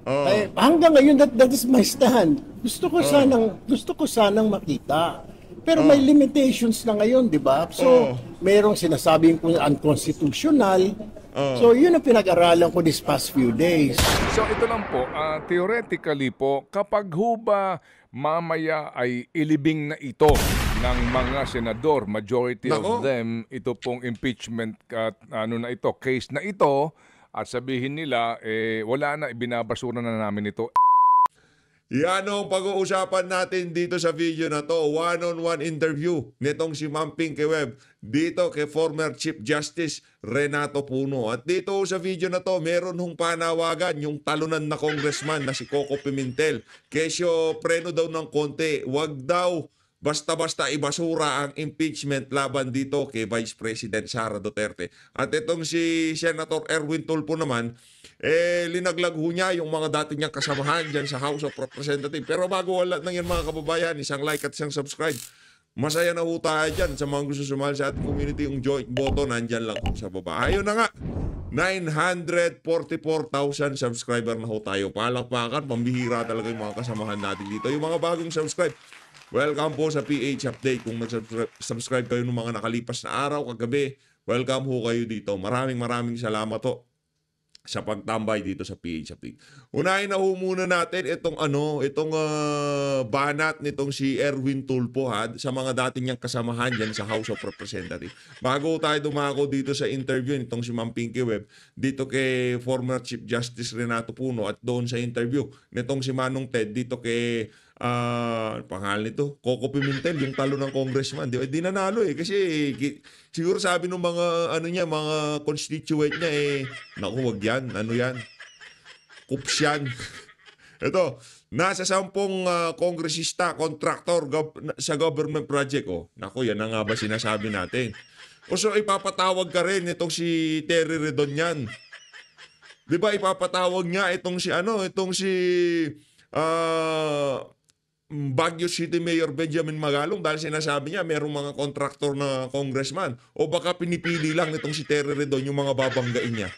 Oh. Eh, hanggang ngayon, that is my stand. Gusto ko sanang makita. Pero may Oh. limitations na ngayon, di ba? So, Oh. merong sinasabing kung unconstitutional. Oh. So, yun ang pinag-aralan ko these past few days. So ito lang po, theoretically po, kapag ho ba mamaya ay ilibing na ito ng mga senador, majority Nako. of them, ito pong impeachment na ito, case na ito, at sabihin nila, wala na, ibinabasura na namin ito. Yan ang pag-uusapan natin dito sa video na to. One-on-one interview nitong si Ma'am Pinky Webb dito kay former Chief Justice Renato Puno. At dito sa video na to, meron hong panawagan yung talunan na congressman na si Coco Pimentel. Kesyo preno daw ng konti, wag daw basta-basta ibasura ang impeachment laban dito kay Vice President Sara Duterte. At itong si Senator Erwin Tulfo naman, linaglag ho niya yung mga dati niyang kasamahan dyan sa House of Representatives. Pero bago wala nang yan mga kababayan, isang like at isang subscribe. Masaya na ho tayo dyan sa mga gusto sumali sa ating community. Yung joint button, nandyan lang ho sa baba. Ayun na nga, 944,000 subscriber na ho tayo. Palakpakan, pambihira talaga yung mga kasamahan natin dito. Yung mga bagong subscribe, welcome po sa PH Update. Kung nag-subscribe kayo ng mga nakalipas na araw, kagabi, welcome ho kayo dito. Maraming salamat ho sa pagtambay dito sa PH Update. Unahin na ho muna natin itong banat nitong si Erwin Tulfo sa mga dati niyang kasamahan dyan sa House of Representatives. Bago tayo dumako dito sa interview nitong si Ma'am Pinky Webb dito kay former Chief Justice Renato Puno at doon sa interview nitong si Manong Ted dito kay pangalan nito, Coco Pimentel, yung talo ng congressman. Di nanalo kasi siguro sabi ng mga mga constituent niya naku, wag yan, yan? Kups yan. Ito, nasa 10 kongresista, kontraktor sa government project. Naku, yan na nga ba sinasabi natin? So ipapatawag ka rin itong si Terry Redon yan. Di ba ipapatawag niya itong si Baguio City Mayor Benjamin Magalong dahil sinasabi niya merong mga kontraktor na congressman o baka pinipili lang nitong si Terry Redon yung mga babanggain niya.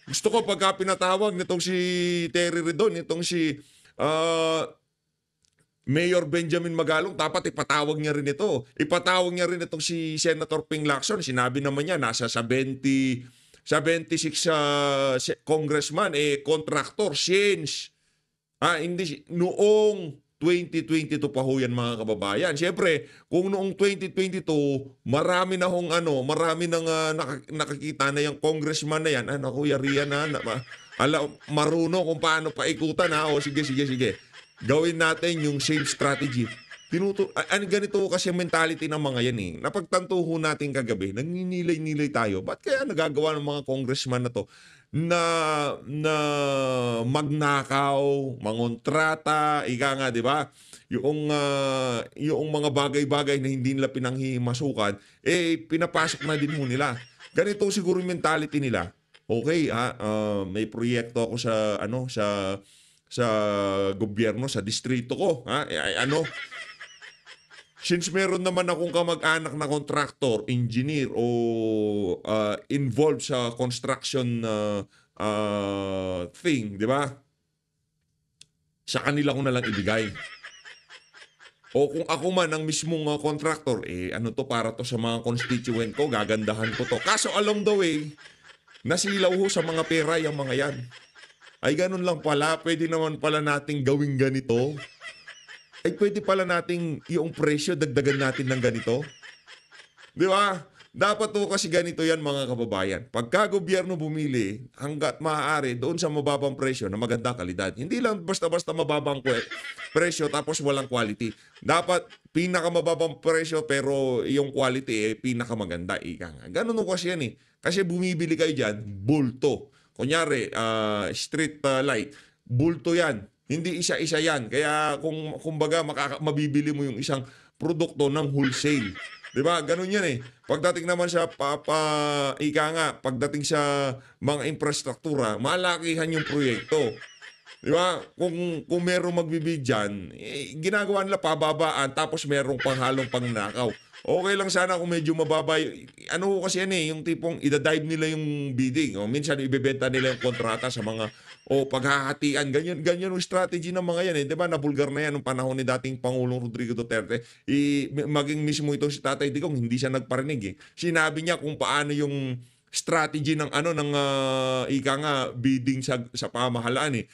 Gusto ko pagka pinatawag nitong si Terry Redon, nitong si Mayor Benjamin Magalong, dapat ipatawag niya rin ito. Ipatawag niya rin itong si Senator Ping Lacson. Sinabi naman niya nasa 76 congressman kontraktor since hindi noong 2022 pa ho yan mga kababayan. Siyempre, kung noong 2022, marami nang nakakita na yung congressman na yan. Kuya Rian marunong kung paano paikutan sige. Gawin natin yung same strategy. Ganito kasi mentality ng mga yan Napagtanto ho natin kagabi, nanginilay-nilay tayo. Ba't kaya nagagawa ng mga congressman na to na magnakaw, mangontrata, di ba? Yung mga bagay-bagay na hindi nila pinanghihimasukan, pinapasok na din mo nila. Ganito siguro yung mentality nila. Okay, may proyekto ako sa gobyerno, sa distrito ko, since meron naman akong kamag-anak na contractor, engineer o involved sa construction thing, di ba? Sa kanila ko na lang ibigay. O kung ako man ang mismong contractor, para to sa mga constituent ko, gagandahan ko to. Kaso along the way, nasilaw ho sa mga pera yung mga yan. Ay ganun lang pala, pwede naman pala nating gawing ganito. Pwede pala nating yung presyo, dagdagan natin ng ganito. Di ba? Dapat to kasi ganito yan mga kababayan. Pagka gobyerno bumili, hanggat maaari doon sa mababang presyo na magandang kalidad. Hindi lang basta-basta mababang presyo tapos walang quality. Dapat pinakamababang presyo pero yung quality pinakamaganda. Ganun kasi yan Kasi bumibili kayo dyan, bulto. Kunyari, street light, bulto yan. Hindi isa-isa yan. Kaya kumbaga mabibili mo yung isang produkto ng wholesale. 'Di ba? Ganun yan Pagdating naman sa pagdating sa mga infrastruktura, malakihan yung proyekto. 'Di ba? Kung merong magbibid diyan, ginagawa nila pababaan tapos merong panghalong pangnakaw. Okay lang sana kung medyo mababa. Kasi yung tipong idadive nila yung bidding. Minsan ibebenta nila yung kontrata sa mga o paghahatian. Ganyan yung strategy ng mga yan. Eh. Di ba, nabulgar na yan nung panahon ni dating Pangulong Rodrigo Duterte. Maging mismo itong si Tatay Digong, hindi siya nagparinig. Eh. Sinabi niya kung paano yung strategy ng ika nga bidding sa pamahalaan eh.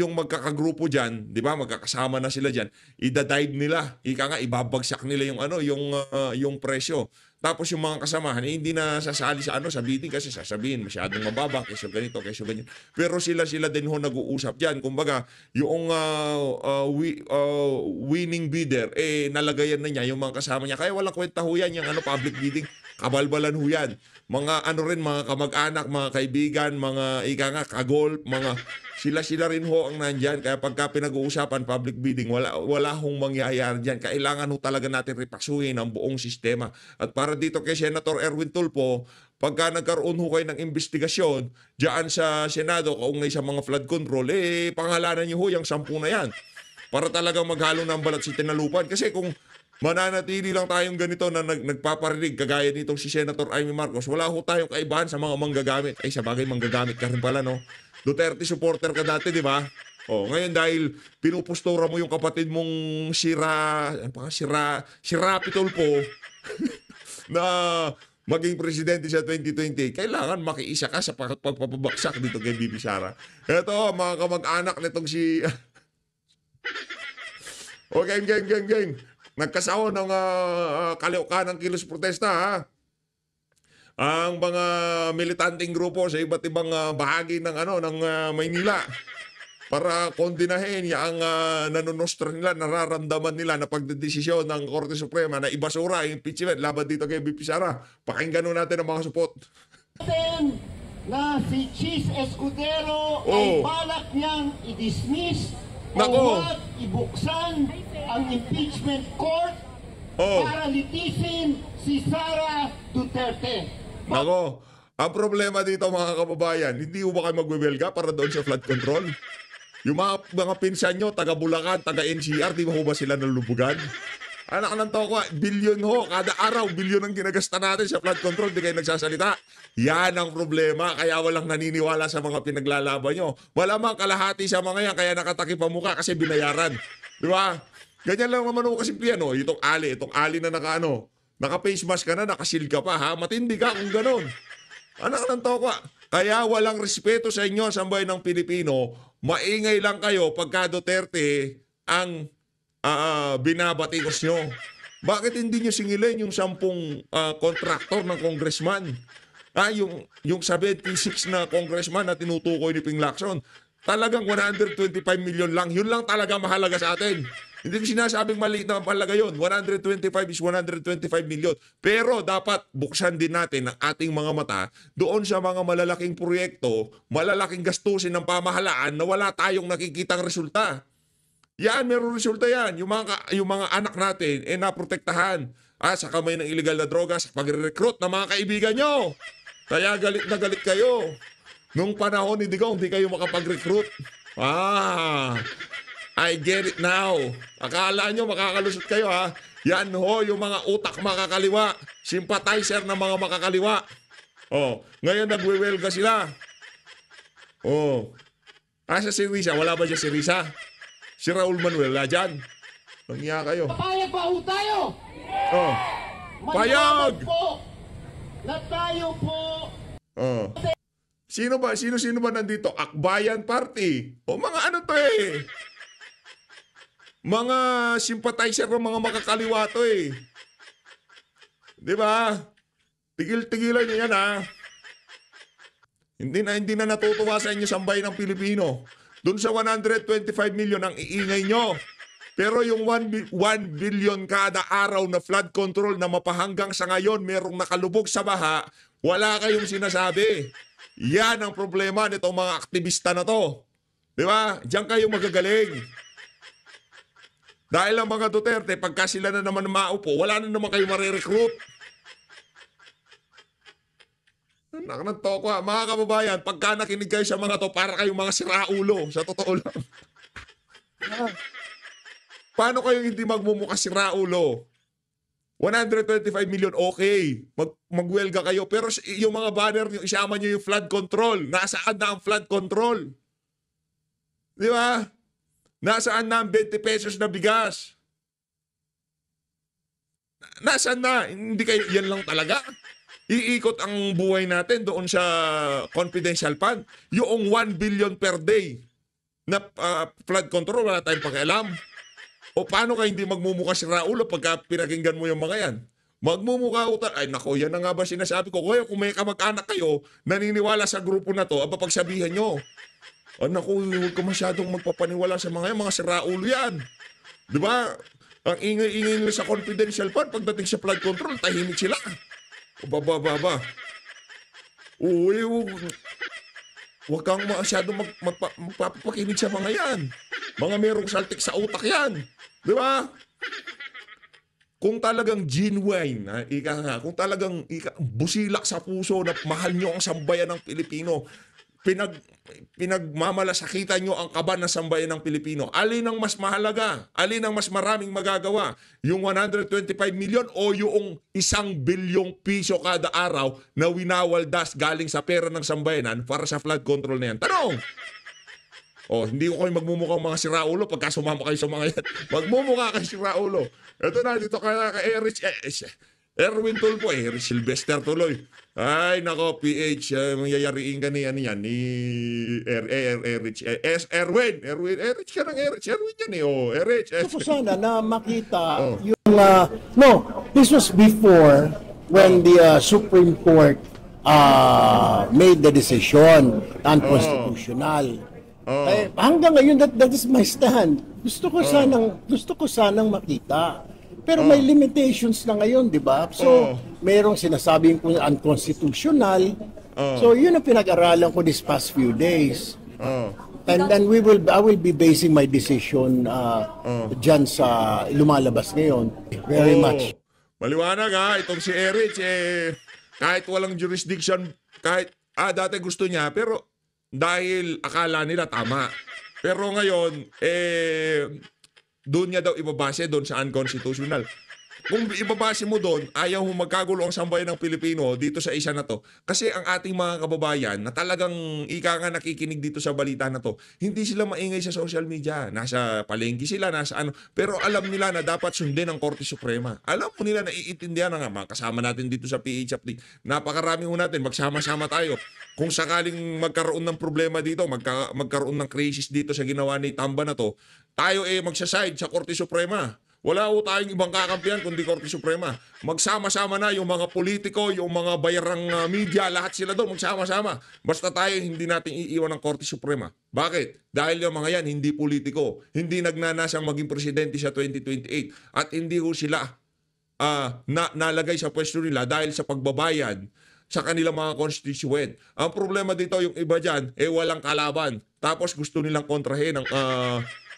Yung magkakagrupo diyan, 'di ba? Magkakasama na sila diyan. Ida-dive nila, ika nga ibabagsak nila yung presyo. Tapos yung mga kasamahan hindi na sasali sa bidding kasi sasabihin masyadong mababa kasi ganito, kasi ganyan. Pero sila din ho nag-uusap diyan. Kumbaga, yung winning bidder nalagayan na niya yung mga kasama niya. Kaya walang kwenta ho yan yung public bidding. Kabalbalan ho yan. Mga mga kamag-anak, mga kaibigan, mga ika nga kagolf, mga sila rin ho ang nandyan. Kaya pagka pinag-uusapan public bidding, wala hong mangyayari dyan. Kailangan ho talaga natin repasuhin ang buong sistema. At para dito kay Senator Erwin Tulfo, pagka nagkaroon ho kayo ng investigasyon dyan sa Senado kaugnay sa mga flood control, pangalanan niyo ho yung 10 na yan. Para talagang maghalo ng balat si Tinalupan. Kasi kung mananatili lang tayong ganito na nagpaparinig kagaya nitong si Senator Amy Marcos, wala ho tayong kaibahan sa mga manggagamit. Ay, sabagay manggagamit ka rin pala, no? Duterte supporter ka dati, di ba? Ngayon dahil pinupustura mo yung kapatid mong si Rapi Tulfo na maging presidente sa 2020, kailangan makiisa ka sa pagpapabaksak dito kay Bibi Sara. Ito, mga kamag-anak nitong si... Gang. Nagkasawa ng kaliukan ng kilos protesta, ha? Ang mga militanteng grupo sa iba't ibang bahagi ng Maynila para kondinahin ang nanonostra nila, nararamdaman nila na pagdedesisyon ng Korte Suprema na ibasura yung impeachment laban dito kay BP Sara. Pakinggan natin ang mga support. Na si Chis Escudero Oh. ay balak niyang i-dismiss Nako. o ibuksan ang impeachment court Oh. para litisin si Sara Duterte. Nako, ang problema dito mga kababayan, hindi mo ba kayo magwewelga para doon sa flood control? Yung mga pinsan nyo, taga Bulacan, taga NCR, di ba ho ba sila nalulubugan? Anak ng toko, bilyon ho, kada araw, bilyon ang ginagasta natin sa flood control, di kayo nagsasalita. Yan ang problema, kaya walang naniniwala sa mga pinaglalaban nyo. Malamang kalahati sa mga yan, kaya nakatakip ang mukha kasi binayaran. Di ba? Ganyan lang naman ho kasimple yan, itong ali na naka-face mask ka na, nakasil ka pa, ha? Matindi ka kung ganon. Anak ng toko, kaya walang respeto sa inyo, sambayan ng Pilipino, maingay lang kayo pagka Duterte ang binabatikos nyo. Bakit hindi nyo singilin yung 10 kontraktor ng congressman? Yung 76 na congressman na tinutukoy ni Ping Lacson, talagang 125 million lang. Yun lang talaga mahalaga sa atin. Hindi ko sinasabing maliit na mahalaga yun. 125 is 125 million. Pero dapat buksan din natin ang ating mga mata doon sa mga malalaking proyekto, malalaking gastusin ng pamahalaan na wala tayong nakikitang resulta. Yan, meron resulta yan. Yung mga anak natin, naprotektahan sa kamay ng illegal na droga, sa pagre-recruit ng mga kaibigan nyo. Kaya galit na galit kayo. Nung panahon ni Digong, hindi kayo makapag-recruit. I get it now. Akala nyo makakalusot kayo, ha? Yan ho, yung mga utak makakaliwa. Sympathizer ng mga makakaliwa. Ngayon nagwewelga sila. Asa si Risa? Wala ba dyan si Risa? Si Raul Manuel, dyan. Nangiya kayo. Papayag ba ho tayo? Payag! Maliwanag po na tayo po Sino ba nandito? Akbayan Party. Mga ano to mga sympathizer ng mga makakaliwa to Di ba? Tigil-tigilan niyo yan, ha? Hindi na natutuwa sa inyo sambayan ng Pilipino. Doon sa 125 million ang iingay nyo. Pero yung 1 billion kada araw na flood control na mapahanggang sa ngayon merong nakalubog sa baha, wala kayong sinasabi. Yan ang problema nitong mga aktivista na to. Di ba? Diyan kayo magagaling. Dahil ang mga Duterte, pagka sila na naman maupo, wala na naman kayo marirecruit. Anak ng toko, mga kababayan, pagka nakinig kayo sa mga to, para kayong mga siraulo. Sa totoo lang. Paano kayong hindi magmumukha siraulo? 125 million, okay. Magwelga kayo. Pero yung mga banner nyo, isama nyo yung flood control. Nasaan na ang flood control? Di ba? Nasaan na ang 20 pesos na bigas? Nasaan na? Hindi kayo, yan lang talaga. Iikot ang buhay natin doon sa confidential fund. Yung 1 billion per day na flood control, wala tayong pakialam. O paano ka hindi magmumukha si Raulo pagka pinakinggan mo yung mga yan? Magmumukha utal. Ay nako, yan na nga ba sinasabi ko? Kaya kung may kamag-anak kayo, naniniwala sa grupo na to, aba pagsabihan nyo. Oh, naku, huwag ka masyadong magpapaniwala sa mga yan, mga si Raulo yan. Di ba? Ang ingay-ingay nila sa confidential fund, pagdating sa flood control, tahimik sila. O baba. Uy, huwag kang masyadong magpapakinig sa mga yan. Mga merong saltik sa utak yan. Di ba? Kung talagang genuine, kung talagang busilak sa puso na mahal nyo ang sambayan ng Pilipino, pinagmamalasakitan nyo ang kaba ng sambayan ng Pilipino, alin ang mas mahalaga? Alin ang mas maraming magagawa? Yung 125 million o yung 1 bilyong piso kada araw na winawaldas galing sa pera ng sambayanan para sa flood control na yan? Tanong! Oh, hindi ko kayo magmumukhang mga si Raulo pagka sumama kayo sa mga yan. Magmumukha kayo si Raulo. Ito na, dito kaya kay Erwin Tulfo, Erich Sylvester tuloy. Ay, nako, PH, mangyayariin ka ni Erich. Erwin, Erich ka ng Erich. Erwin yan eh, oh, Erich. Gusto ko sana na makita yung, no, this was before when the Supreme Court made the decision unconstitutional. Eh, hanggang ngayon, that is my stand. Gusto ko sanang makita. Pero may limitations na ngayon, di ba? So, merong sinasabing kung unconstitutional. So, yun ang pinag-aralan ko this past few days. And then I will be basing my decision dyan sa lumalabas ngayon. Very much. Maliwanag ha, itong si Erich, kahit walang jurisdiction, kahit, dati gusto niya, pero dahil akala nila tama. Pero ngayon, doon niya daw ibabase doon sa unconstitutional. Kung ibabase mo doon, ayaw mo magkagulo ang sambayan ng Pilipino dito sa isa na to. Kasi ang ating mga kababayan na talagang ika nga nakikinig dito sa balita na to, hindi sila maingay sa social media. Nasa palengke sila, nasa ano. Pero alam nila na dapat sundin ang Korte Suprema. Alam mo nila na iintindihan na nga, mga kasama natin dito sa PH Update. Napakarami ho natin, magsama-sama tayo. Kung sakaling magkaroon ng problema dito, magkaroon ng crisis dito sa ginawa ni Tamba na to, tayo magsaside sa Korte Suprema. Wala ho tayong ibang kakampihan kundi Korte Suprema. Magsama-sama na yung mga politiko, yung mga bayarang media, lahat sila doon magsama-sama. Basta tayo hindi natin iiwan ng Korte Suprema. Bakit? Dahil yung mga yan hindi politiko, hindi nagnanasang maging presidente sa 2028 at hindi ho sila nalagay sa pwesto nila dahil sa pagbabayad sa kanilang mga constituent. Ang problema dito, yung iba dyan, walang kalaban. Tapos gusto nilang kontrahin ang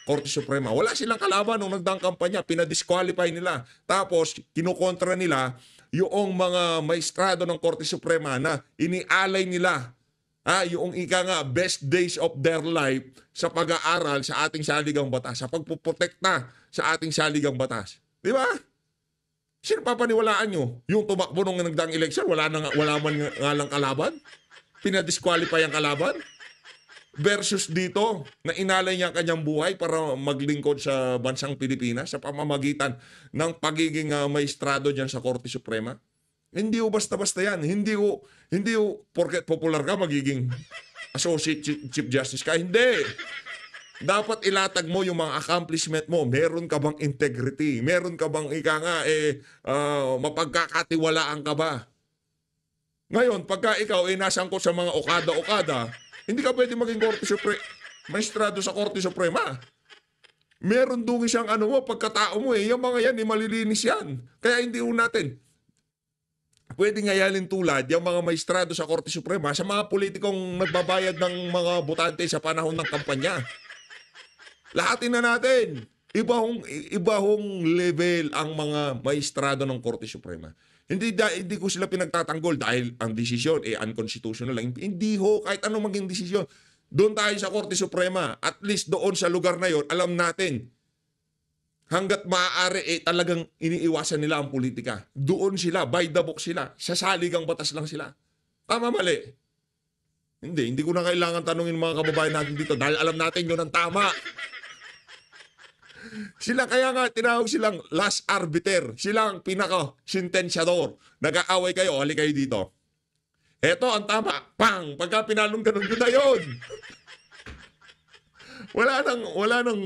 Korte Suprema. Wala silang kalaban nung nagdaang kampanya. Pinadisqualify nila. Tapos, kinukontra nila yung mga maestrado ng Korte Suprema na inialay nila yung ika nga best days of their life sa pag-aaral sa ating saligang batas, sa pagpuprotekta sa ating saligang batas. Di ba? Sino papaniwalaan nyo? Yung tumakbo nung nagdaang eleksyon, wala man nga lang kalaban? Pinadisqualify ang kalaban? Versus dito, na inalay niya ang kanyang buhay para maglingkod sa bansang Pilipinas sa pamamagitan ng pagiging maestrado dyan sa Korte Suprema. Hindi ho basta-basta yan. Hindi ho porket popular ka, magiging Associate Chief Justice ka. Hindi. Dapat ilatag mo yung mga accomplishment mo. Meron ka bang integrity? Meron ka bang mapagkakatiwalaan ka ba? Ngayon, pagka ikaw nasangkot sa mga okada-okada, hindi ka pwede maging maestrado sa Korte Suprema. Meron doon isang pagkatao mo yung mga yan, malilinis yan. Kaya hindi ho natin pwede ngayalin tulad yung mga maestrado sa Korte Suprema sa mga politikong nagbabayad ng mga botante sa panahon ng kampanya. Lahatin na natin. Iba hong level ang mga maestrado ng Korte Suprema. Hindi ko sila pinagtatanggol dahil ang desisyon unconstitutional lang. Hindi ho, kahit anong maging desisyon. Doon tayo sa Korte Suprema. At least doon sa lugar na yon, alam natin. Hanggat maaari talagang iniiwasan nila ang politika. Doon sila, by the book sila. Sa saligang batas lang sila. Tama, mali. Hindi ko na kailangan tanungin mga kababayan natin dito dahil alam natin yun ang tama. Sila kaya nga tinawag silang last arbiter. Silang pinaka-sentensyador. Nag-aaway kayo, hali kayo dito. Eto ang tama. Pang! Pagka pinalong ganun, yun na yun. Wala nang,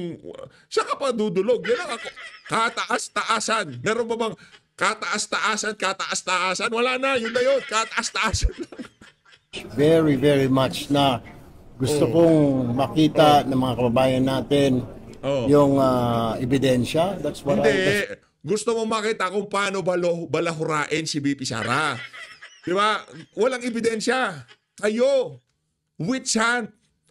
siya ka pa dudulog. Yan ang ako. Kataas-taasan. Meron ba bang kataas-taasan? Wala na, yun na yun. Kataas-taasan lang. Very, very much na gusto kong makita ng mga kababayan natin yung ebidensya. That's what Hindi. Gusto mo makita kung paano balahurain si BP Sara. Di ba? Walang ebidensya. Kayo, witch hunt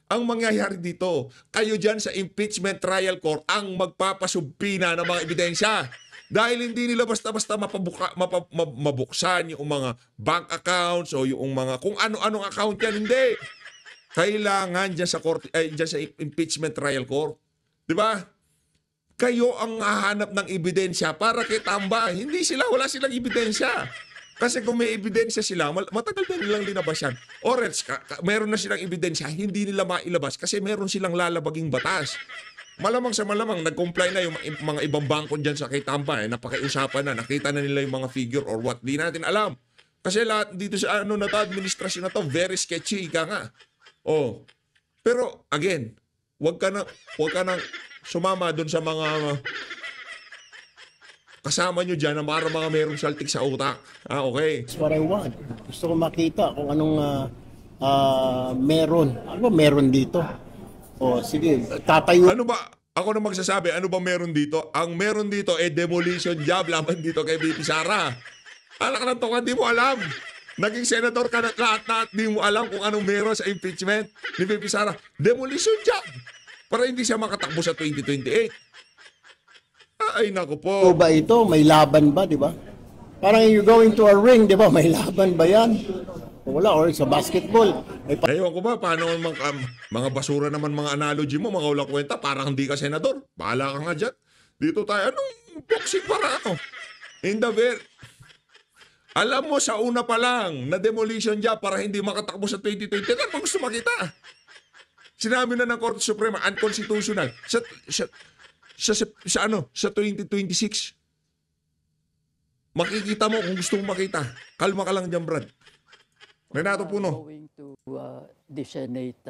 ang mangyayari dito. Kayo dyan sa impeachment trial court ang magpapasumpina ng mga ebidensya. Dahil hindi nila basta-basta mabuksan yung mga bank accounts o yung mga kung ano-anong account yan. Hindi. Kailangan dyan sa impeachment trial court. Di ba? Kayo ang hahanap ng ebidensya para kay Tamba. Hindi sila, wala silang ebidensya. Kasi kung may ebidensya sila, matagal na nilang linabas yan. Or else, meron na silang ebidensya, hindi nila mailabas kasi meron silang lalabaging batas. Malamang sa malamang, nag-comply na yung mga ibang bangko dyan sa kay Tamba. Napakiusapan na, nakita na nila yung mga figure or what. Di natin alam. Kasi lahat dito sa administrasyon na to, very sketchy ka nga. Oh. Pero, again, wag ka nang sumama doon sa mga kasama nyo dyan na mga merong saltik sa utak. Okay. That's what I want. Gusto ko makita kung anong meron. Ano ba meron dito? O sige, tatayo. Ano ba? Ako na magsasabi, ano ba meron dito? Ang meron dito demolition job laban dito kay BP Sara. Alak na to, hindi mo alam. Naging senador ka na lahat di mo alam kung anong meron sa impeachment ni BP Sara. Demolition job. Para hindi siya makatakbo sa 2028. Ay, naku po. O ba ito? May laban ba, di ba? Parang you going to a ring, di ba? May laban ba yan? Wala, or sa basketball. Ewan ko ba, paano mga basura naman mga analogy mo, mga walang kwenta, parang hindi ka senador. Bahala ka nga dyan. Dito tayo, anong boxing para ako? Alam mo, sa una pa lang, na demolition job para hindi makatakbo sa 2020. Ano ba gusto makita? Sinabi na ng Korte Suprema, unconstitutional. Sa 2026. Makikita mo kung gusto mong makita. Kalma ka lang dyan, Brad. Renato Puno. Going to the Senate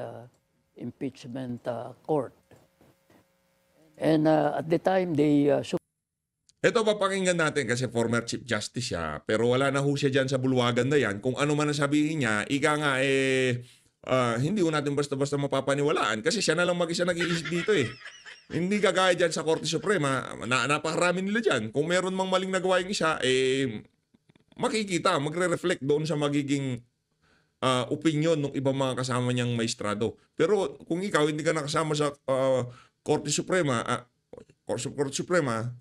impeachment court. And at the time, they Ito papakinggan natin kasi former Chief Justice siya. Pero wala na ho siya dyan sa bulwagan na yan. Kung ano man ang sabihin niya, ika nga hindi ko natin basta-basta mapapaniwalaan. Kasi siya na lang mag-isa nag-iisip dito eh. Hindi kagaya dyan sa Korte Suprema, napakarami nila dyan. Kung meron mang maling nagawa yung isa, makikita, magre-reflect doon sa magiging opinion ng ibang mga kasama niyang maestrado. Pero kung ikaw hindi ka nakasama sa Korte Suprema,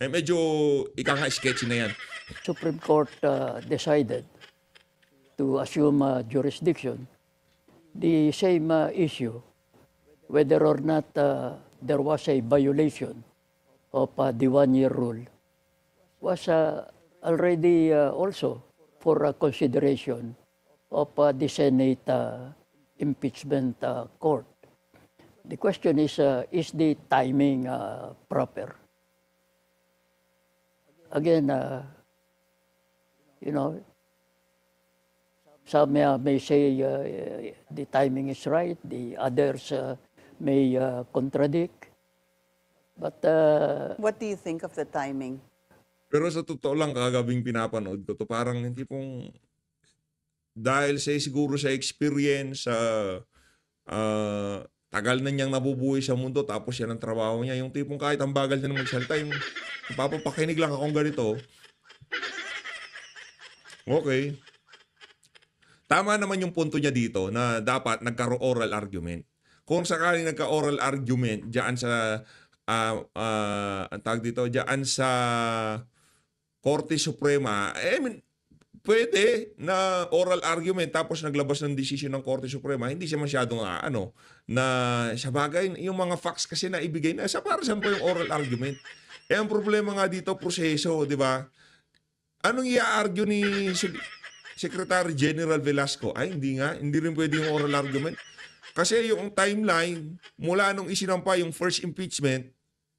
medyo sketchy na yan. Supreme Court decided to assume jurisdiction, the same issue, whether or not there was a violation of the one-year rule, was already also for consideration of the Senate impeachment court. The question is the timing proper? Again, some may say the timing is right, the others may contradict. But what do you think of the timing? Pero sa totoo lang, kagabing pinapanood ko to, parang hindi pong dahil siguro sa experience, tagal na niyang nabubuhay sa mundo, tapos yan ang trabaho niya. Yung tipong kahit ang bagal niya na magsalita, yung papapakinig lang akong ganito. Okay. Tama naman yung punto niya dito na dapat nagka-oral argument. Kung sakaling nagka-oral argument diyan sa ang tawag dito, diyan sa Korte Suprema, pwede na oral argument tapos naglabas ng decision ng Korte Suprema. Hindi siya masyadong na sa bagay, yung mga facts kasi na ibigay na sa para saan po yung oral argument. Ang problema nga dito, proseso, di ba? Anong i-argue Secretary General Velasco, ay hindi nga, hindi rin pwede yung oral argument. Kasi yung timeline, mula nung isinampa yung first impeachment,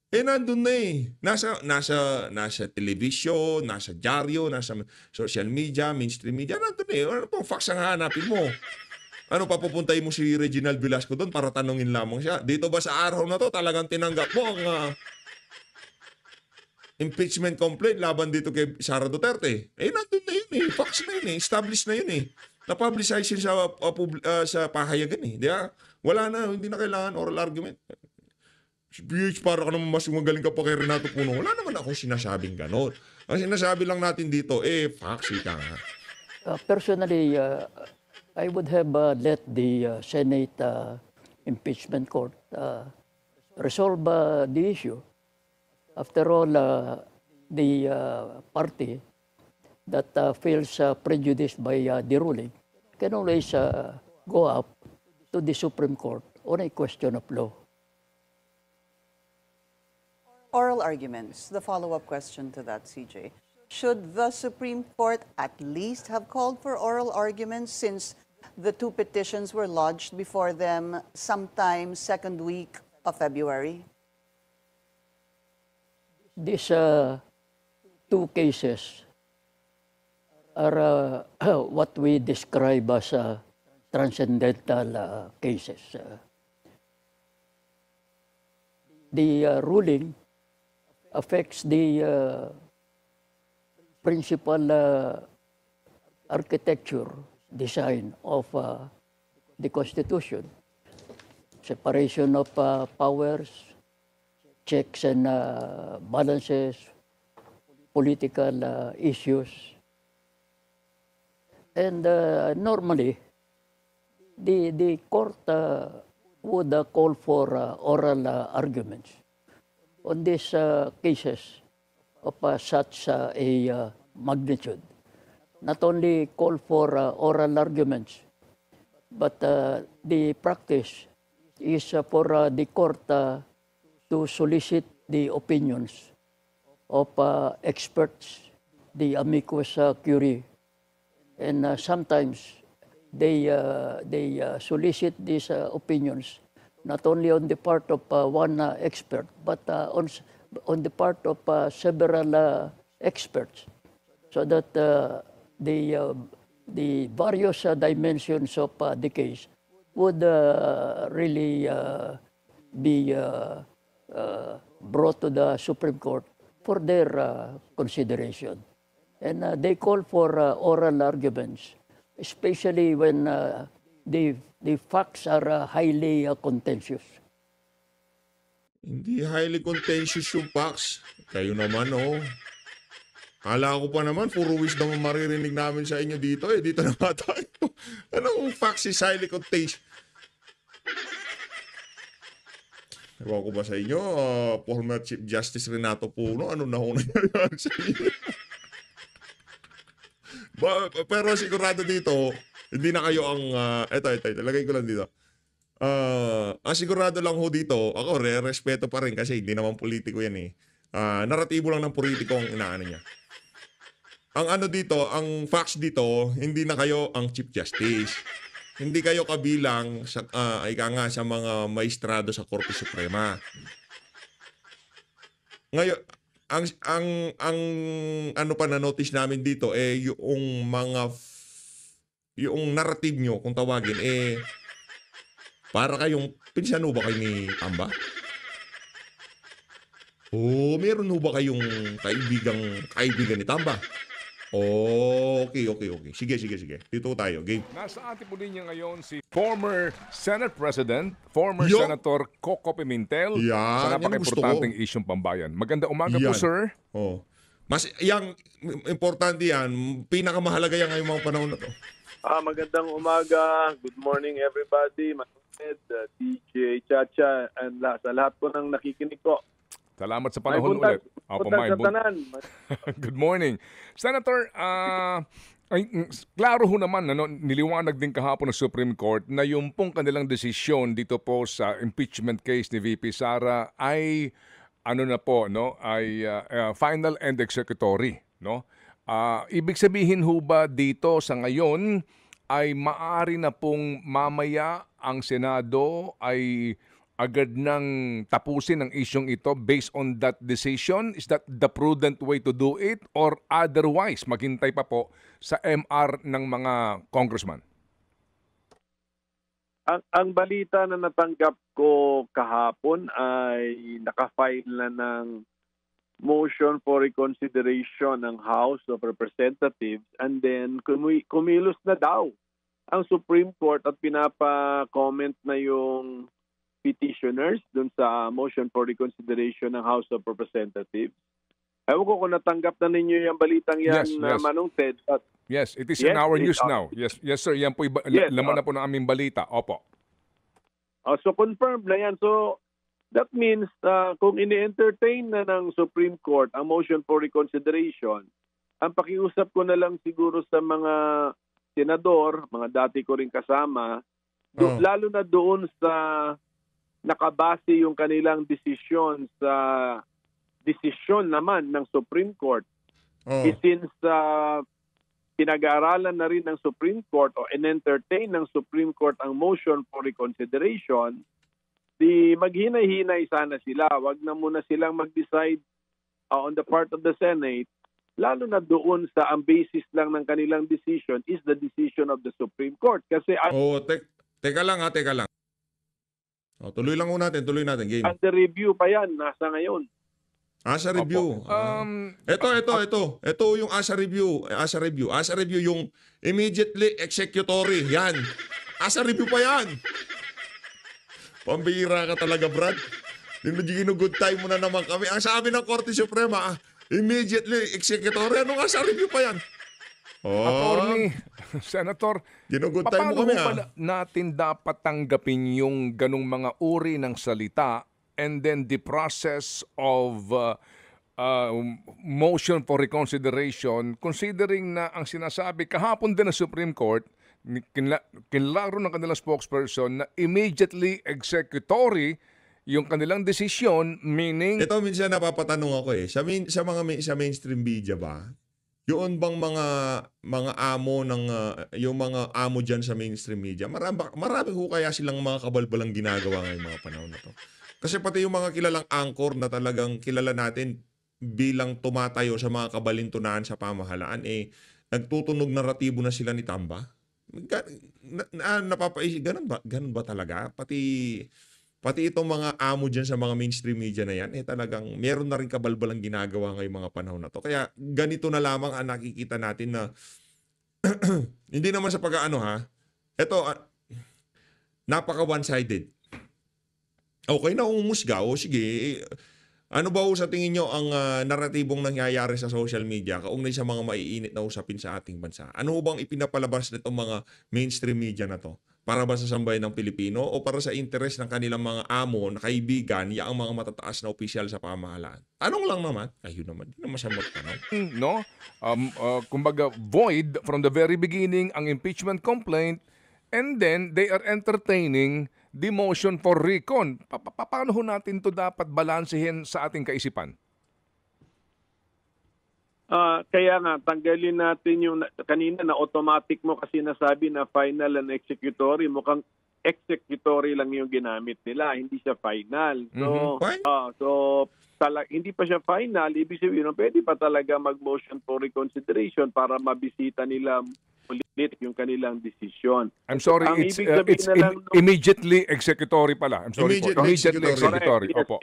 nandun na eh. Nasa television, nasa dyaryo, nasa social media, mainstream media, nandun eh. Ano pang facts ang hahanapin mo? Ano, papupuntahin mo si Reginald Velasco doon para tanungin lamang siya. Dito ba sa araw na to talagang tinanggap mo ang impeachment complaint laban dito kay Sara Duterte? Nandun na yun eh. Facts na yun eh. Established na yun eh. Na-publicize yun sa pahayagan eh. Di ba? Wala na. Hindi na kailangan oral argument. Si PH, para ka naman mas magaling ka pa kay Renato Puno. Wala naman akong sinasabing ganon. Ang sinasabi lang natin dito, facts ka nga. Personally, I would have let the Senate impeachment court resolve the issue. After all, the party that feels prejudiced by the ruling can always go up to the Supreme Court on a question of law. Oral arguments, the follow-up question to that, CJ. Should the Supreme Court at least have called for oral arguments since the two petitions were lodged before them sometime second week of February? These two cases are what we describe as transcendental cases. The ruling affects the principal architecture, design of the Constitution. Separation of powers, checks and balances, political issues. And normally, the court would call for oral arguments on these cases of such a magnitude. Not only call for oral arguments, but the practice is for the court to solicit the opinions of experts, the amicus curiae, and sometimes they solicit these opinions not only on the part of one expert, but on the part of several experts, so that the various dimensions of the case would really be brought to the Supreme Court for their consideration. And they call for oral arguments, especially when the facts are highly contentious. Hindi highly contentious yung facts. Kayo naman, Kala ko pa naman, puro wisdom ang maririnig namin sa inyo dito. Dito na nga tayo. Anong facts is highly contentious? Ewan ko ba sa inyo, former Chief Justice Renato Puno, ano na ho nangyayari sa inyo? Pero sigurado dito, hindi na kayo ang, ito, lagay ko lang dito. Ang sigurado lang ho dito, ako respeto pa rin kasi hindi naman politiko yan eh. Naratibo lang ng politiko ang inaano niya. Ang ano dito, ang facts dito, hindi na kayo ang Chief Justice. Hindi kayo kabilang sa sa mga maestrado sa Korte Suprema. Ngayon, ang ano pa na notice namin dito yung mga yung narrative nyo kung tawagin para kayong pinsan ba kayo ni Tamba? Meron ba kayong kaibigan ni Tamba? Okay. Sige. Dito tayo. Game. Nasa ating po niya ngayon si former Senate President, Yo! Senator Coco Pimentel Yan, sa yan ang gusto napaka-importanteng ko. isyong pambayan. Magandang umaga po, Yan. sir. Mas yang importante yan, pinakamahalaga yan ngayong mga panahon na to. Magandang umaga. Good morning everybody. Manuel, DJ Chacha, and sa lahat po ng nakikinig po. Salamat sa panahon ulit. Punta sa tanan. Good morning. Senator, klaro ho naman, niliwanag din kahapon ng Supreme Court na yung pong kanilang desisyon dito po sa impeachment case ni VP Sara ay final and executory, no? Ibig sabihin ho ba dito sa ngayon ay maaari na pong mamaya ang Senado ay agad nang tapusin ang isyong ito based on that decision? Is that the prudent way to do it? Or otherwise, maghintay pa po sa MR ng mga congressman? Ang balita na natanggap ko kahapon ay nakafile na ng motion for reconsideration ng House of Representatives, and then kumilos na daw ang Supreme Court at pinapa-comment na yung petitioners dun sa motion for reconsideration ng House of Representatives. Ewan ko kung natanggap na ninyo yung balitang yan, Yes. Manong Ted. At Yes, it is in our news now. Yes, sir. Yan po laman na po ng aming balita. Opo. So confirmed na yan. So that means kung ini-entertain na ng Supreme Court ang motion for reconsideration, ang pakiusap ko na lang siguro sa mga senador, mga dati ko rin kasama, lalo na doon sa nakabase yung kanilang desisyon sa desisyon naman ng Supreme Court. Since pinag-aaralan na rin ng Supreme Court o in-entertain ng Supreme Court ang motion for reconsideration, di maghinay-hinay sana sila. Wag na muna silang mag-decide on the part of the Senate, lalo na doon sa ang basis lang ng kanilang decision is the decision of the Supreme Court. Kasi Teka lang. Tuloy natin. Game. under review pa yan, nasa ngayon. ASA review. Ito yung ASA review. ASA review yung immediately executory. Yan. ASA review pa yan. Pambihira ka talaga, Brad. Ginugood time mo na naman kami. Ang sabi ng Korte Suprema, immediately executory. Anong ASA review pa yan? Attorney, Senator, Ginugood time mo kami, paano natin dapat tanggapin yung ganong mga uri ng salita and then the process of motion for reconsideration, considering na ang sinasabi kahapon din ng Supreme Court, kinlaro ng kanilang spokesperson na immediately executory yung kanilang desisyon, meaning... Ito minsan napapatanong ako sa mainstream media ba? Yun bang mga amo ng yung mga amo diyan sa mainstream media? Marami ho kaya silang mga kabalbalang ginagawa ngayong mga panahon na to. Kasi pati yung mga kilalang anchor na talagang kilala natin bilang tumatayo sa mga kabalintunaan sa pamahalaan, nagtutunog naratibo na sila ni Tamba. Napapaisip, ganun ba talaga? Pati itong mga amo dyan sa mga mainstream media na yan, talagang meron na rin kabalbalang ginagawa ngayong mga panahon na to. Kaya ganito na lamang ang nakikita natin na hindi naman sa pag-ano ito, napaka one-sided. Okay na umusga, sige, ano ba sa tingin nyo ang naratibong nangyayari sa social media kaugnay sa mga maiinit na usapin sa ating bansa? Ano bang ipinapalabas nitong mga mainstream media na to? Para ba sa sambayan ng Pilipino o para sa interes ng kanilang mga amo na kaibigan, ang mga matataas na opisyal sa pamahalaan? Anong lang naman? Ayun naman, hindi naman siya magtanong. No? Kumbaga, void from the very beginning ang impeachment complaint, and then they are entertaining the motion for recon. Paano ho natin to dapat balansehin sa ating kaisipan? Kaya nga, tanggalin natin yung kanina na automatic mo kasi nasabi na final and executory. Mukhang executory lang yung ginamit nila, hindi siya final. So, hindi pa siya final. Ibig sabihin, pwede pa talaga mag-motion for reconsideration para mabisita nila ulit yung kanilang desisyon. I'm sorry, it's immediately executory pala. I'm sorry po. Immediately executory. Yes, Opo.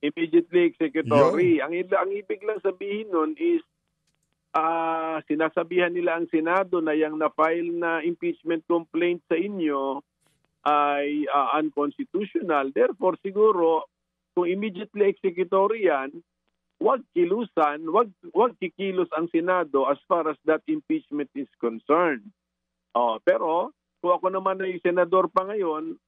Immediately executory. Ang ibig lang sabihin nun is sinasabihan nila ang Senado na yung na-file na impeachment complaint sa inyo ay unconstitutional. Therefore, siguro, kung immediately executory yan, wag kikilos ang Senado as far as that impeachment is concerned. Pero, kung ako naman ay senador pa ngayon,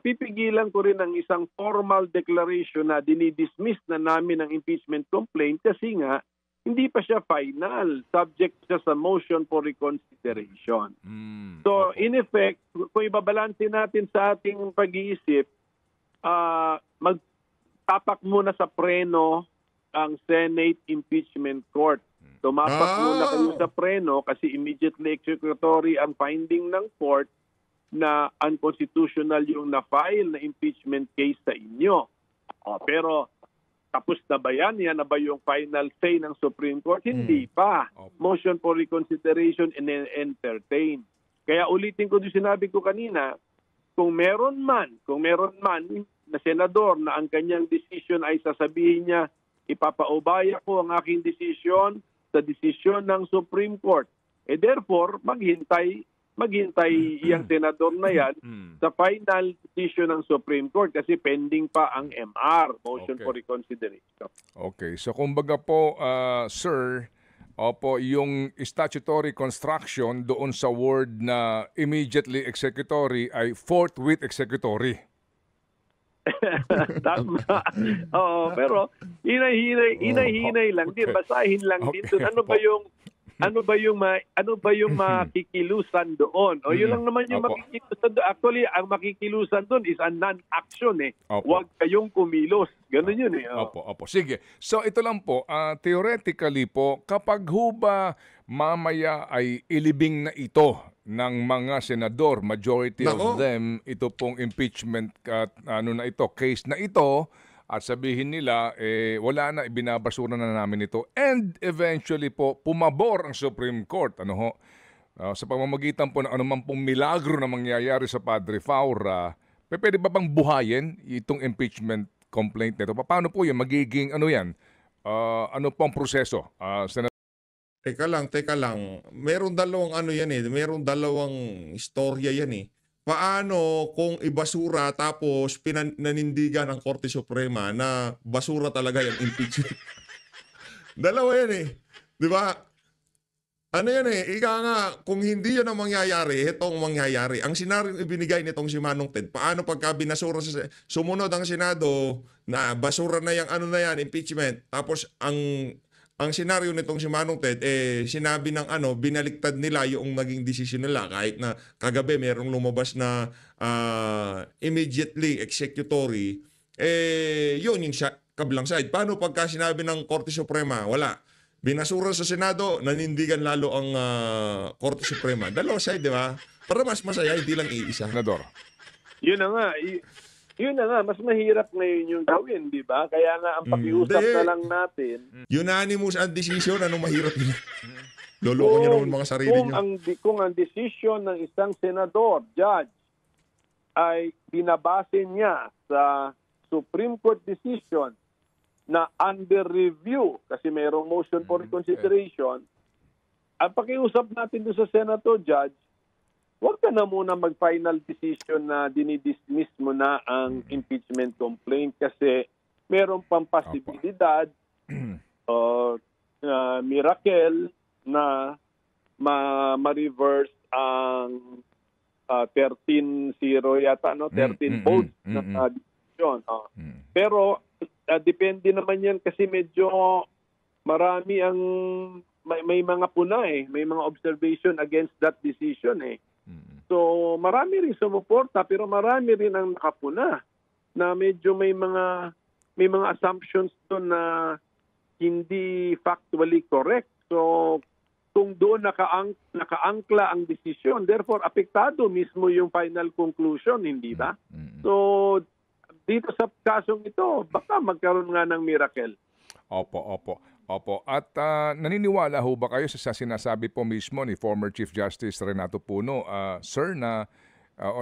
pipigilan ko rin ang isang formal declaration na dinidismiss na namin ang impeachment complaint kasi nga, hindi pa siya final, subject siya sa motion for reconsideration. So, in effect, kung ibabalansin natin sa ating pag-iisip, magtapak muna sa preno ang Senate Impeachment Court. tumapak muna kayo sa preno kasi immediately executory ang finding ng court na unconstitutional yung na-file na impeachment case sa inyo. Pero tapos na ba yan? Yan na ba yung final say ng Supreme Court? Hindi pa. Motion for reconsideration and entertain. Kaya ulitin ko yung sinabi ko kanina, kung meron man na senador na ang kanyang decision ay sasabihin niya, ipapaubaya ko ang aking decision sa desisyon ng Supreme Court. Therefore, maghintay yung senador na yan sa final decision ng Supreme Court kasi pending pa ang MR, motion for reconsideration. Okay. So kumbaga po, sir, opo, yung statutory construction doon sa word na immediately executory ay forthwith executory. Tama. Oo, pero hinay-hinay lang din, basahin lang din doon. Ano ba yung makikilusan doon? O yun lang naman yung makikilusan doon. Actually, ang makikilusan doon is a non-action eh. Huwag kayong kumilos. Ganun yun eh. Opo. Sige. So ito lang po, theoretically po, kapag ho ba mamaya ay ilibing na ito ng mga senador, majority of them, ito pong impeachment case na ito, at sabihin nila, wala na, ibinabasura na namin ito. And eventually po, pumabor ang Supreme Court. Sa pamamagitan po ng anumang pong milagro na mangyayari sa Padre Faura, pwede ba bang buhayin itong impeachment complaint nito? Paano po yun? Magiging, ano pong proseso? Teka lang. Meron dalawang meron dalawang istorya yan eh. Paano kung ibasura tapos pinanindigan ng Korte Suprema na basura talaga yung impeachment? Dalawa yan eh. Di ba? Ano yan eh, ika nga, kung hindi yan ang mangyayari, itong mangyayari. Ang senaryo ibinigay nitong si Manong Ted, paano pagka binasura sumunod ang Senado na basura na yung impeachment, tapos ang senaryo nitong si Manong Ted, sinabi ng binaliktad nila yung naging desisyon nila kahit na kagabi merong lumabas na immediately executory, yun yung kabilang side. Paano pagka sinabi ng Korte Suprema, wala. Binasura sa Senado, nanindigan lalo ang Korte Suprema. Dalawa side, di ba? Para mas masaya, hindi lang iisa. Senador. Yun na nga, mas mahirap ngayon yung gawin, di ba? Kaya nga, ang pakiusap na lang natin. Unanimous ang decision, anong mahirap yun? Loloko niyo naman mga sarili niyo. Kung ang decision ng isang senador, judge, ay binabase niya sa Supreme Court decision na under review, kasi mayroong motion for reconsideration, ang pakiusap natin doon sa Senator, judge, huwag ka na muna mag-final decision na dinidismiss mo na ang impeachment complaint kasi meron pang posibilidad miracle na ma-reverse ang 13-0 yata, 13 votes na decision. Pero depende naman yan kasi medyo marami ang may mga puna may mga observation against that decision So marami rin sumuporta pero marami rin ang nakapuna na medyo may mga assumptions doon na hindi factually correct. So kung doon nakaangkla ang desisyon, therefore apektado mismo yung final conclusion, hindi ba? So dito sa kasong ito, baka magkaroon nga ng miracle. Opo. At naniniwala ho ba kayo sa sinasabi po mismo ni former Chief Justice Renato Puno, sir, na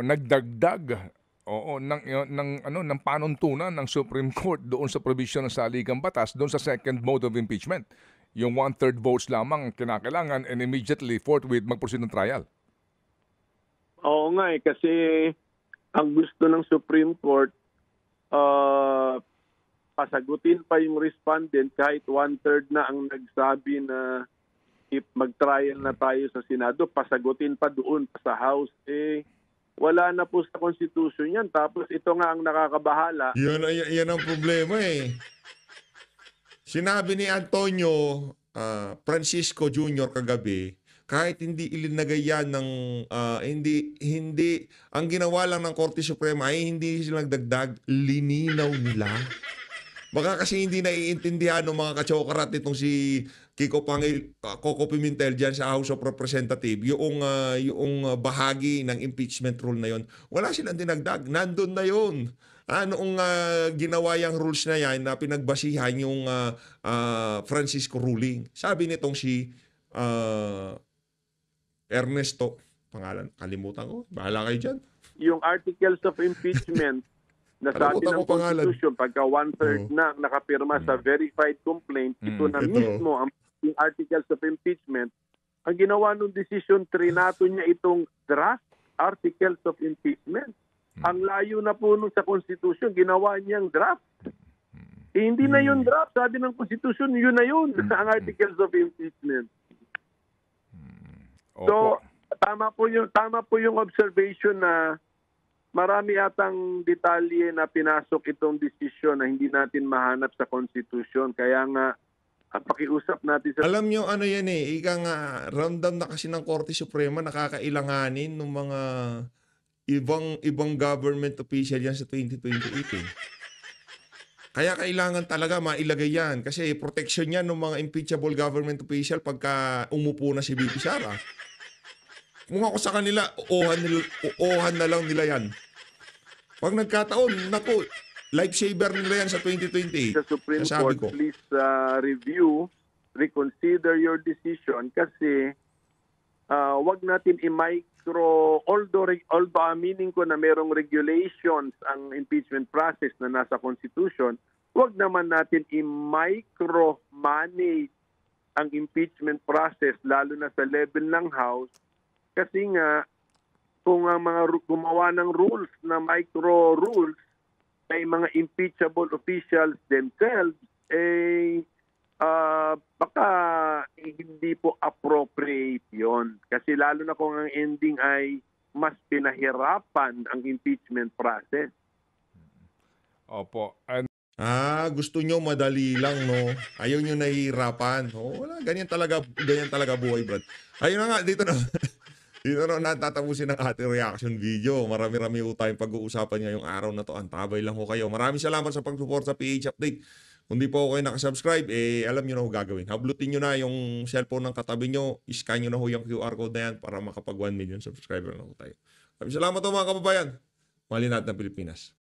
nagdagdag ng panuntunan ng Supreme Court doon sa provision ng saligang batas, doon sa second mode of impeachment? Yung 1/3 votes lamang kinakailangan and immediately forthwith mag-proceed ng trial. Oo nga kasi ang gusto ng Supreme Court, pasagutin pa yung respondent kahit 1/3 na ang nagsabi na if mag-trial na tayo sa Senado, pasagutin pa doon sa House. Wala na po sa Constitution yan. Tapos ito nga ang nakakabahala. Yan ang problema Sinabi ni Antonio Francisco Jr. kagabi, kahit hindi ilinagay yan ng hindi ang ginawa lang ng Korte Suprema ay hindi sila nagdagdag, lininaw nila. Baka kasi hindi naiintindihan ng mga kachokarat itong si Coco Pimentel dyan sa House of Representatives, yung bahagi ng impeachment rule na yon. Wala silang dinagdag. Nandun na yon. Noong ginawa yung rules na yan na pinagbasihan yung Francisco ruling. Sabi nitong si Ernesto, pangalan, kalimutan ko. Bahala kayo dyan. Yung articles of impeachment na sabi Kalimutan ng ko pangalan. Constitution, pagka one-third na nakapirma sa verified complaint, ito na Ito. mismo ang yung articles of impeachment. Ang ginawa nung decision, trinato niya itong draft articles of impeachment. Ang layo na po nun sa Constitution, ginawa niyang draft. Hindi na yun draft. Sabi ng Constitution, yun na yun, ang articles of impeachment. So, Opo. tama po yung observation na marami atang detalye na pinasok itong desisyon na hindi natin mahanap sa Constitution. Kaya nga, pakiusap natin sa... Alam nyo ano yan ika nga, ramdam na kasi ng Korte Suprema, nakakailanganin ng mga ibang government official yan sa 2028 eh. Kaya kailangan talaga mailagay yan kasi protection yan ng mga impeachable government official pagka umupo na si VP Sara. Kung ako sa kanila, oohan na lang nila yan. Pag nagkataon, naku, lifesaver nila yan sa 2028. Sa Supreme Sasabi Court, ko. please review, reconsider your decision kasi wag natin i-micro, although aminin ko na merong regulations ang impeachment process na nasa Constitution, wag naman natin i-micro-manage ang impeachment process lalo na sa level ng House kasi nga kung ang mga gumawa ng rules na micro-rules ay mga impeachable officials themselves, baka hindi po appropriate yon. Kasi lalo na kung ang ending ay mas pinahirapan ang impeachment process. Opo. Gusto nyo madali lang, no? Ayaw nyo nahihirapan. Wala, ganyan talaga buhay, Brad. Ayun na nga, dito na natatapusin ang ating reaction video. Marami-rami po tayong pag-uusapan ngayong araw na to. Antabay lang ho kayo. Maraming salamat sa pag-support sa PH Update. Kung di po kayo nakasubscribe, alam nyo na ho gagawin. Hablutin nyo na yung cellphone ng katabi nyo. Iscan nyo na ho yung QR code na yan para makapag 1 million subscriber na ho tayo. Maraming salamat po mga kababayan. Mahalin natin ang Pilipinas.